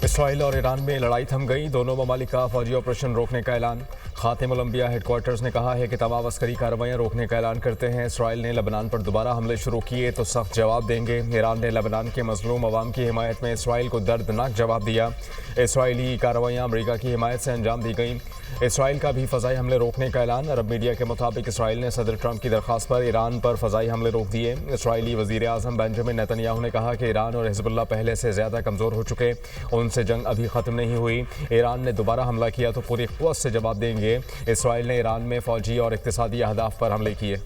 Israel और Iran में लड़ाई थम गई। दोनों ममालिक का फौजी ऑपरेशन रोकने का ऐलान। खातिम ओलंपिया हेडक्वार्टर्स ने कहा है कि तमाम अस्करी कार्रवाइयां रोकने का ऐलान करते हैं। इसराइल ने लेबनान पर दोबारा हमले शुरू किए तो सख्त जवाब देंगे। ईरान ने लेबनान के मजलूम अवाम की हिमायत में इसराइल को दर्दनाक जवाब दिया। इसराइली कार्रवाइयां अमरीका की हिमायत से अंजाम दी गई। इसराइल का भी फ़ज़ाई हमले रोकने का ऐलान। अरब मीडिया के मुताबिक इसराइल ने सदर ट्रंप की दरख्वास्त पर ईरान पर फ़ज़ाई हमले रोक दिए। इसराइली वज़ीर आज़म बेंजामिन नेतन्याहू ने कहा कि ईरान और हिज़्बुल्लाह पहले से ज़्यादा कमज़ोर हो चुके, उनसे जंग अभी ख़त्म नहीं हुई। ईरान ने दोबारा हमला किया तो पूरी क़ुव्वत से जवाब देंगे। इसराइल ने ईरान में फ़ौजी और इक़्तिसादी अहदाफ पर हमले किए।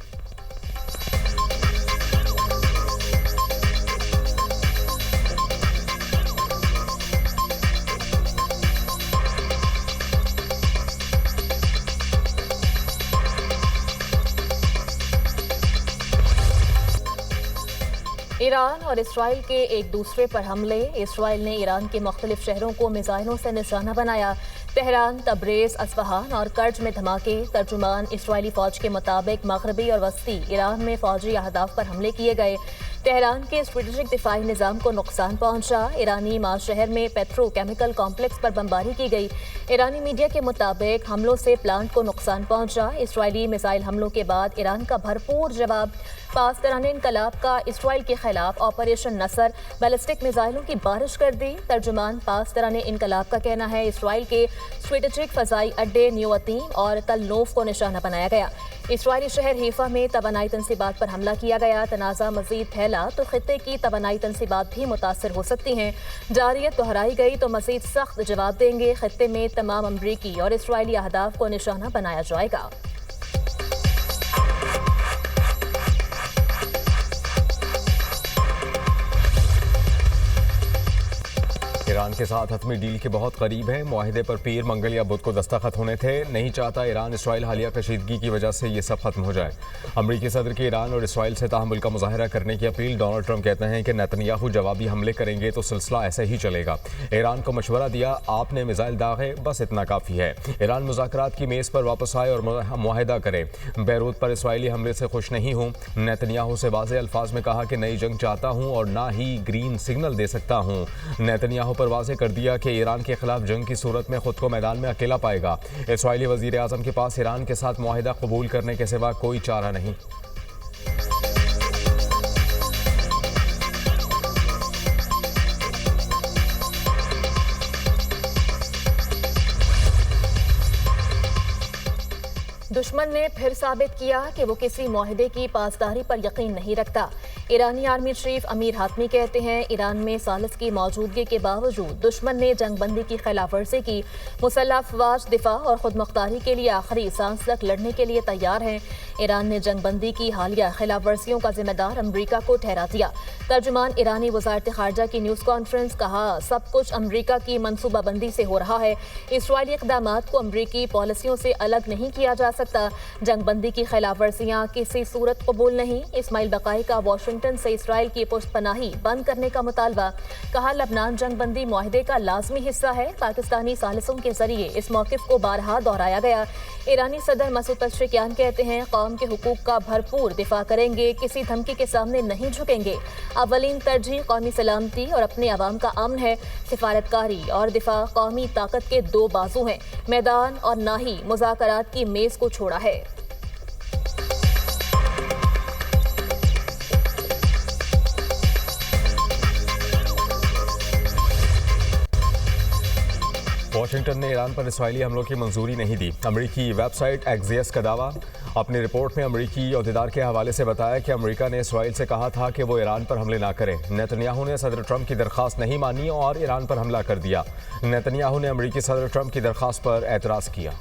ईरान और इसराइल के एक दूसरे पर हमले। इसराइल ने ईरान के मुख्तलिफ शहरों को मिसाइलों से निशाना बनाया। तेहरान, तब्रेज़, अस्फ़हान और कर्ज में धमाके। तर्जुमान इसराइली फ़ौज के मुताबिक मगरबी और वस्ती ईरान में फ़ौजी अहदाफ पर हमले किए गए। तेहरान के स्ट्रेटेजिक दिफाई निज़ाम को नुकसान पहुंचा। ईरानी माज शहर में पेट्रोकेमिकल कॉम्प्लेक्स पर बमबारी की गई। ईरानी मीडिया के मुताबिक हमलों से प्लांट को नुकसान पहुंचा। इसराइली मिसाइल हमलों के बाद ईरान का भरपूर जवाब। पासदारान इनकलाब का इसराइल के खिलाफ ऑपरेशन नसर, बैलिस्टिक मिसाइलों की बारिश कर दी। तर्जुमान पासदारान इनकलाब का कहना है इसराइल के स्ट्रेटेजिक फ़ज़ाई अड्डे न्यूअतीम और तलनोफ को निशाना बनाया गया। इसराइली शहर हीफा में तवानाई तनसीबात पर हमला किया गया। तनाज़ा मज़ीद फैला तो खित्ते की तवानाई तनसीबात भी मुतासर हो सकती हैं। जारियत दोहराई गई तो मज़ीद सख्त जवाब देंगे। खित्ते में तमाम अमरीकी और इसराइली अहदाफ को निशाना बनाया जाएगा। ईरान के साथ हतमी डील के बहुत करीब है। मुआहिदे पर पीर, मंगल या बुध को दस्तखत होने थे। नहीं चाहता ईरान इसराइल हालिया कशीदगी की वजह से ये सब खत्म हो जाए। अमरीकी सदर की ईरान और इसराइल से तहमुल का मुजाहरा करने की अपील। डोनाल्ड ट्रंप कहते हैं कि नेतन्याहू जवाबी हमले करेंगे तो सिलसिला ऐसे ही चलेगा। ईरान को मशवरा दिया, आपने मिसाइल दागे, बस इतना काफ़ी है। ईरान मुज़ाकरात की मेज़ पर वापस आए और मुआहिदा करे। बैरूत पर इसराइली हमले से खुश नहीं हूँ। नेतन्याहू से वाज़ेह अल्फाज में कहा कि नई जंग चाहता हूँ और ना ही ग्रीन सिग्नल दे सकता हूँ। नेतन्याहू पर वाज़ेह कर दिया कि ईरान के खिलाफ जंग की सूरत में खुद को मैदान में अकेला पाएगा। इसराइली वज़ीर आज़म के पास ईरान के साथ मुआहिदा कबूल करने के सिवा कोई चारा नहीं। दुश्मन ने फिर साबित किया कि वो किसी मुआहिदे की पासदारी पर यकीन नहीं रखता। ईरानी आर्मी चीफ अमीर हातमी कहते हैं ईरान में सालिस की मौजूदगी के बावजूद दुश्मन ने जंगबंदी की खिलाफ वर्जी की। मुसल्लह अफवाज दिफा और खुद मुख्तारी के लिए आखिरी सांस तक लड़ने के लिए तैयार हैं। ईरान ने जंगबंदी की हालिया खिलाफ वर्जियों का जिम्मेदार अमरीका को ठहरा दिया। तर्जुमान ईरानी वज़ारत खारजा की न्यूज़ कॉन्फ्रेंस, कहा सब कुछ अमरीका की मनसूबाबंदी से हो रहा है। इसराइली इक़दामात को अमरीकी पॉलिसियों से अलग नहीं किया जा सकता। जंगबंदी की खिलाफ वर्जियाँ किसी सूरत कबूल नहीं। इस्माइल बकाई का वाशिंगटन से इसराइल की पुष्तपनाही बंद करने का मुतालबा। कहा लबनान जंगबंदी मुआहिदे का लाजमी हिस्सा है। पाकिस्तानी सालिसों के जरिए इस मौक़िफ़ को बारहा दोहराया गया। ईरानी सदर मसूद पेज़ेश्कियान कहते हैं कौम के हुकूक का भरपूर दिफा करेंगे, किसी धमकी के सामने नहीं झुकेंगे। अवलीन तरजीह कौमी सलामती और अपने अवाम का अमन है। सिफारतकारी और दिफा कौमी ताकत के दो बाजू हैं। मैदान और ना ही मुज़ाकरात की मेज़ को छोड़ा है। वाशिंगटन ने ईरान पर इसराइली हमलों की मंजूरी नहीं दी। अमरीकी वेबसाइट एक्सियस का दावा। अपनी रिपोर्ट में अमरीकी अहदेदार के हवाले से बताया कि अमरीका ने इसराइल से कहा था कि वो ईरान पर हमले ना करे। नेतन्याहू ने सदर ट्रंप की दरख्वास्त नहीं मानी और ईरान पर हमला कर दिया। नेतन्याहू ने अमरीकी सदर ट्रंप की दरख्वास्त पर एतराज़ किया।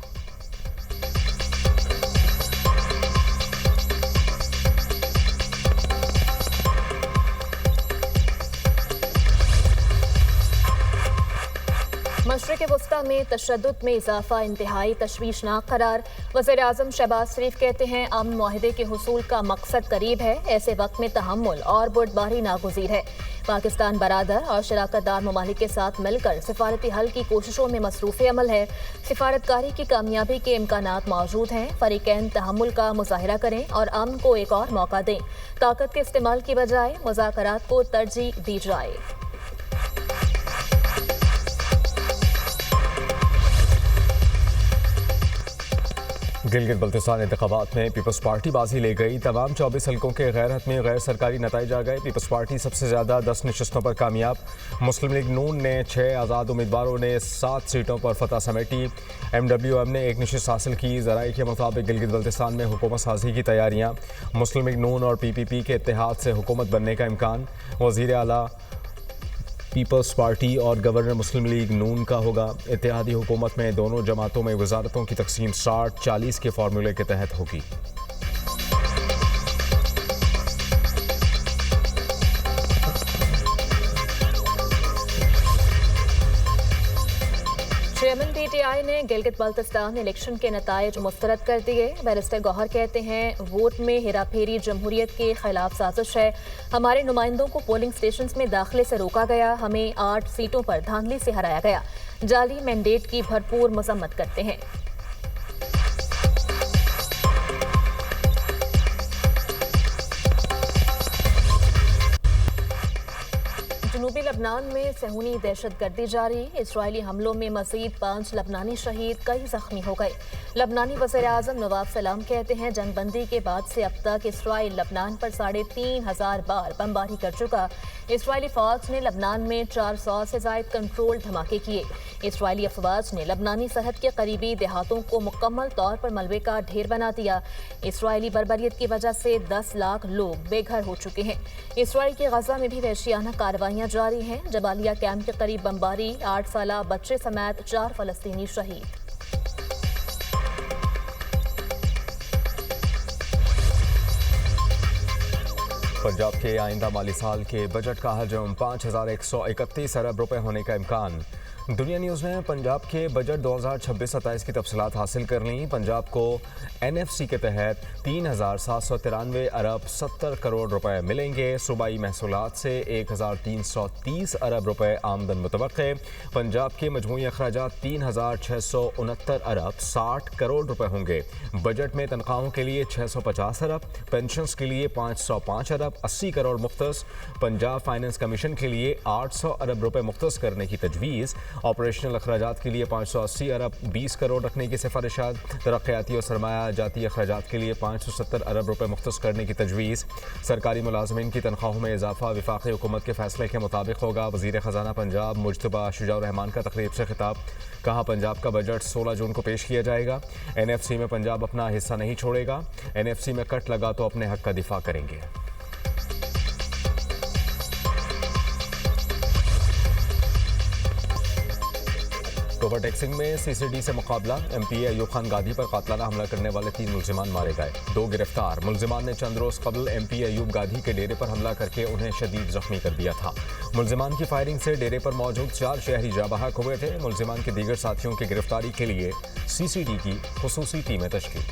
मशरिक़ वस्ता में तशद्दुद में इजाफा इंतहाई तशवीशनाक करार। वज़ीर-ए-आज़म शहबाज शरीफ कहते हैं अमन मुआहिदे के हुसूल का मकसद करीब है। ऐसे वक्त में तहम्मुल और बुर्दबारी नागुज़ीर है। पाकिस्तान बरादर और शराकतदार ममालिक के साथ मिलकर सिफारती हल की कोशिशों में मसरूफ़ अमल है। सिफारतकारी की कामयाबी के इम्कानात मौजूद हैं। फ़रीक़ैन तहम्मुल का मुज़ाहिरा करें और अमन को एक और मौका दें। ताकत के इस्तेमाल की बजाय मुज़ाकरात को तरजीह दी जाए। गिलगित बल्तिस्तान इंतखाबात में पीपल्स पार्टी बाजी ले गई। तमाम 24 हल्कों के गैर हतमी गैर सरकारी नताइज आ गए। पीपल्स पार्टी सबसे ज़्यादा 10 नशस्तों पर कामयाब। मुस्लिम लीग नून ने 6, आज़ाद उम्मीदवारों ने 7 सीटों पर फतह समेटी। MWM ने 1 नशस्त हासिल की। ज़राए के मुताबिक गिलगित बल्तिस्तान में हुकूमत साजी की तैयारियाँ। मुस्लिम लीग नून और PPP के इत्तेहाद से हुकूमत बनने का इम्कान। वज़ीर आला पीपल्स पार्टी और गवर्नर मुस्लिम लीग नून का होगा। इत्तेहादी हुकूमत में दोनों जमातों में वजारतों की तकसीम 60-40 के फार्मूले के तहत होगी। चेयरमैन PTI ने गिलगित बल्तिस्तान इलेक्शन के नताइज मुस्तरद कर दिए। बैरिस्टर गौहर कहते हैं वोट में हेराफेरी जमहूरियत के खिलाफ साजिश है। हमारे नुमाइंदों को पोलिंग स्टेशन में दाखिले से रोका गया। हमें 8 सीटों पर धांधली से हराया गया। जाली मैंडेट की भरपूर मजम्मत करते हैं। जनूबी लबनान में सहूनी दहशतगर्दी जारी। इसराइली हमलों में मजीद 5 लबनानी शहीद, कई जख्मी हो गए। लबनानी वज़ीर-ए-आज़म नवाब सलाम कहते हैं जंगबंदी के बाद से अब तक इसराइल लबनान पर 3,500 बार बमबारी कर चुका। इसराइली फौज ने लबनान में 400 से ज़ायद कंट्रोल धमाके किए। इसराइली अफवाज ने लबनानी सरहद के करीबी देहातों को मुकम्मल तौर पर मलबे का ढेर बना दिया। इसराइली बर्बरियत की वजह से 10 लाख लोग बेघर हो चुके हैं। इसराइल के गजा में भी वहशियाना कार्रवाइयाँ जारी हैं। जबालिया कैंप के करीब बमबारी, 8 साला बच्चे समेत 4 फलस्तीनी शहीद। पंजाब के आइंदा माली साल के बजट का हजम 5,131 अरब रुपए होने का इम्कान। दुनिया न्यूज़ ने पंजाब के बजट 2026-27 की तफसीलात हासिल कर ली। पंजाब को NFC के तहत 3,793 अरब 70 करोड़ रुपए मिलेंगे। सूबाई महसूलात से 1,330 अरब रुपए आमदन मुतवक्के। पंजाब के मजमूई अखराजात 3,669 अरब 60 करोड़ रुपए होंगे। बजट में तनख्वाहों के लिए 650 अरब, पेंशन्स के लिए 505 अरब 80 करोड़ मुख्तस। पंजाब फाइनेंस कमीशन के लिए 800 अरब रुपए मुख्तस करने की तजवीज़। ऑपरेशनल अखराजात के लिए 580 अरब 20 करोड़ रखने की सिफारिशात। तरक्याती और सरमाया जाती अखराजात के लिए 570 अरब रुपए मुख्तस करने की तजवीज़। सरकारी मुलाजमीन की तनख्वाहों में इजाफा वफाकी हुकूमत के फैसले के मुताबिक होगा। वज़ीर ख़जाना पंजाब मुज्तबा शुजाउर रहमान का तकरीब से खिताब। कहा पंजाब का बजट 16 जून को पेश किया जाएगा। NFC में पंजाब अपना हिस्सा नहीं छोड़ेगा। NFC में कट लगा तो अपने हक का दिफा करेंगे। ओवर टैक्सिंग में CCD से मुकाबला। MP अयूब खान गादी पर कातलाना हमला करने वाले 3 मुल्जिमान मारे गए, 2 गिरफ्तार। मुल्जिमान ने चंद रोज कबल MP अयूब गादी के डेरे पर हमला करके उन्हें शदीद जख्मी कर दिया था। मुल्जिमान की फायरिंग से डेरे पर मौजूद 4 शहरी जाबहक हुए थे। मुल्जिमान के दीगर साथियों की गिरफ्तारी के लिए CCD की खुसूसी टीमें तश्कील।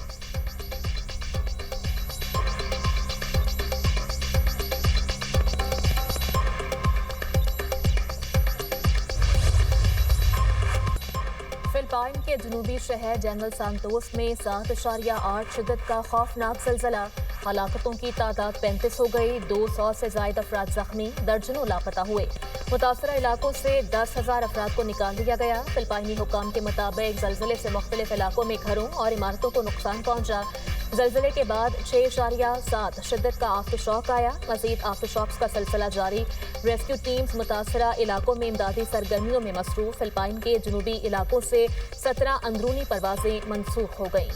फिलिपाइन के जनूबी शहर जनरल सांतोस में 7.8 शिद्दत का खौफनाक ज़लज़ला। हलाकतों की तादाद 35 हो गई। 200 से ज़ायद अफराद जख्मी, दर्जनों लापता हुए। मुतासरा इलाकों से 10,000 अफराद को निकाल लिया गया। फिलिपाइनी हुकाम के मुताबिक ज़लज़ले से मुख्तलिफ इलाकों में घरों और इमारतों को नुकसान पहुंचा। ज़लज़ले के बाद 6.7 शिद्दत का आफ्टरशॉक आया। मज़ीद आफ्टरशॉक्स का सिलसिला जारी। रेस्क्यू टीम्स मुतासरा इलाकों में इमदादी सरगर्मियों में मसरूफ। फिलिपाइन के जनूबी इलाकों से 17 अंदरूनी परवाजें मनसूख हो गईं।